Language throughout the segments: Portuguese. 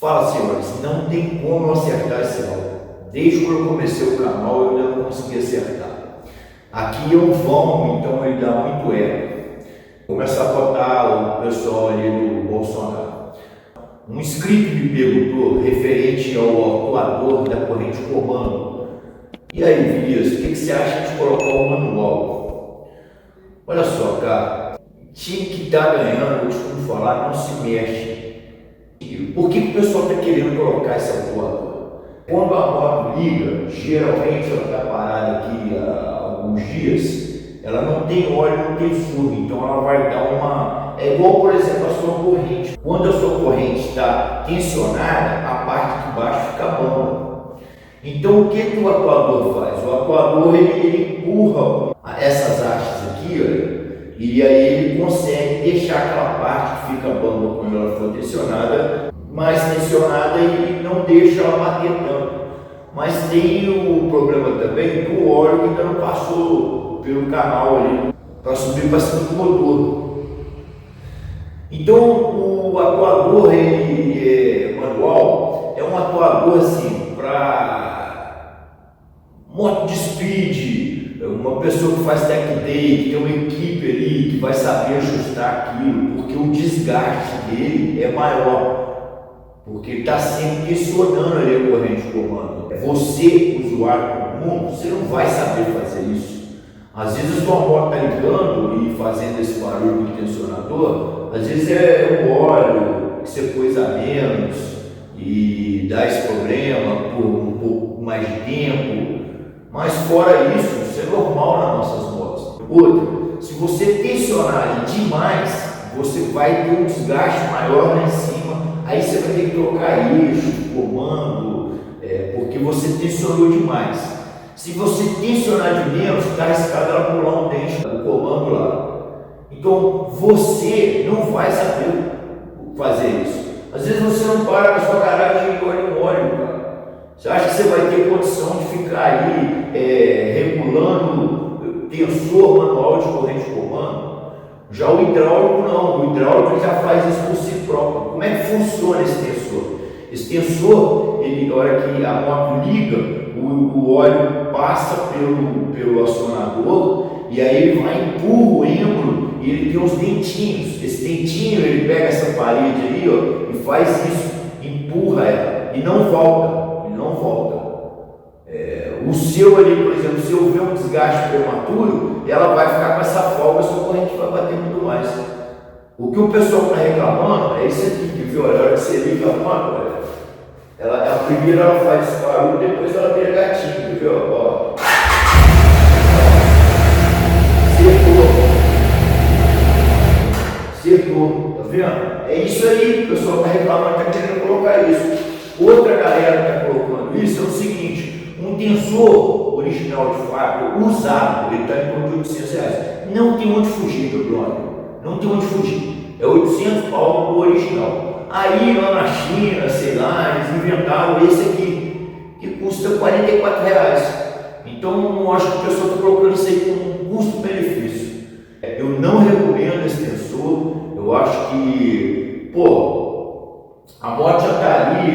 Fala, senhores, não tem como eu acertar esse áudio. Desde quando eu comecei o canal eu ainda não consegui acertar. Aqui é um vão, então ele dá muito eco. Começa a botar o pessoal ali do Bolsonaro. Um inscrito me perguntou referente ao atuador da corrente comando. E aí, Vinícius, o que você acha de colocar o manual? Olha só, cara, time que está ganhando, eu costumo falar, não se mexe. Por que o pessoal está querendo colocar esse atuador? Quando a moto liga, geralmente ela está parada aqui há alguns dias, ela não tem óleo, não tem fluxo, então ela vai dar uma... É igual, por exemplo, a sua corrente. Quando a sua corrente está tensionada, a parte de baixo fica bamba. Então o que o atuador faz? O atuador ele empurra essas hastes aqui, olha, e aí ele consegue deixar aquela parte que fica bamba quando ela for tensionada, mais tensionada, e não deixa ela bater tanto. Mas tem o problema também do óleo que ainda não passou pelo canal ali para subir para cima do motor. Então o atuador manual é um atuador assim para moto de speed, uma pessoa que faz tech day, que tem uma equipe ali que vai saber ajustar aquilo, porque o desgaste dele é maior, porque ele está sempre questionando ali a corrente de comando. Você, usuário comum, você não vai saber fazer isso. Às vezes a sua moto está ligando e fazendo esse barulho do tensionador, às vezes é o óleo que você pôs a menos e dá esse problema por um pouco mais de tempo. Mas fora isso, isso é normal nas nossas motos. Outra, se você tensionar demais, você vai ter um desgaste maior lá em cima, aí você vai ter que trocar eixo, comando, porque você tensionou demais. Se você tensionar de menos, está arriscado ela pular um dente do comando lá. Então você não vai saber fazer isso. Às vezes você não para na sua garagem e olha um óleo, cara. Você acha que você vai ter condição de ficar aí regulando tensor manual de corrente de comando? Já o hidráulico não, o hidráulico já faz isso por si próprio. Como é que funciona esse tensor? Esse tensor, ele, na hora que a moto liga, o óleo passa pelo acionador e aí ele vai empurra o êmbolo e ele tem uns dentinhos. Esse dentinho ele pega essa parede aí, ó, e faz isso, empurra ela e não volta, ele não volta. O seu ali, por exemplo, se houver um desgaste prematuro, ela vai ficar com essa folga, a sua corrente vai bater muito mais. O que o pessoal está reclamando é isso aqui, que viu? A hora que você liga a moto, a primeira ela faz esse barulho, depois ela vira gatinho, viu? Ó. Secou, tá vendo? É isso aí, o pessoal está reclamando, está querendo colocar isso. Outra galera que está colocando isso é o seguinte: um tensor original de fato, usado, ele está em torno de R$800. Não tem onde fugir, meu brother. Não tem onde fugir. É 800 pau do original. Aí lá na China, sei lá, eles inventaram esse aqui, que custa R$44. Então eu acho que o pessoal está colocando isso aí com custo-benefício. Eu não recomendo esse tensor. Eu acho que, a moto já está ali,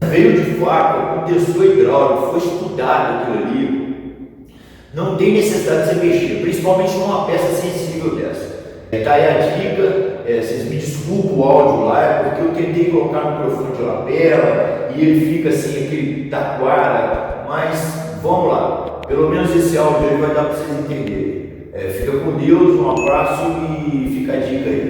veio de faca, com tensor hidráulico, foi estudado aquilo ali. Não tem necessidade de você mexer, principalmente numa peça sensível dessa. Tá aí a dica, vocês me desculpem o áudio lá, é porque eu tentei colocar no microfone de lapela e ele fica assim, aquele taquara, mas vamos lá. Pelo menos esse áudio aí vai dar para vocês entenderem. Fica com Deus, um abraço e fica a dica aí.